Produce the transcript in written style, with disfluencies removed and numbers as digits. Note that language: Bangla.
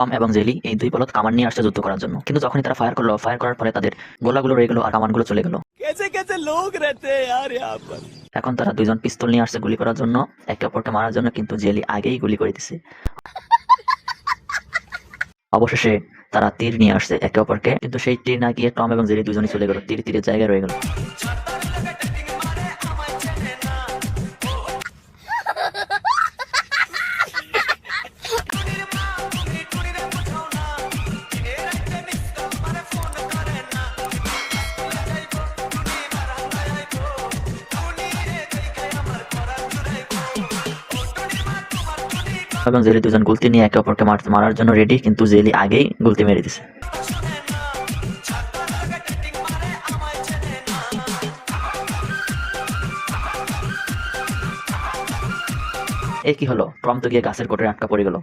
টম এবং জেলি এই দুই বলদ কামান নিয়ে আসছে যুদ্ধ করার জন্য, কিন্তু যখনই তারা ফায়ার করলো, ফায়ার করার পরে তাদের গোলাগুলো রয়ে গেল আর কামানগুলো চলে গেল। এখন তারা দুইজন পিস্তল নিয়ে আসছে গুলি করার জন্য, একে অপরকে মারার জন্য, কিন্তু জেলি আগেই গুলি করে দিছে। অবশেষে তারা তীর নিয়ে আসছে একে অপরকে, কিন্তু সেই তীর না গিয়ে টম এবং জেরি দুজনই চলে গেল, তীরের জায়গায় রয়ে গেল। এবং জেলি দুজন গুলতি নিয়ে একে অপরকে মারার জন্য রেডি, কিন্তু জেলি আগেই গুলতি মেরে দিছে। এ কি হলো, টম তো গিয়ে গাছের কোটরে আটকা পড়ে গেল।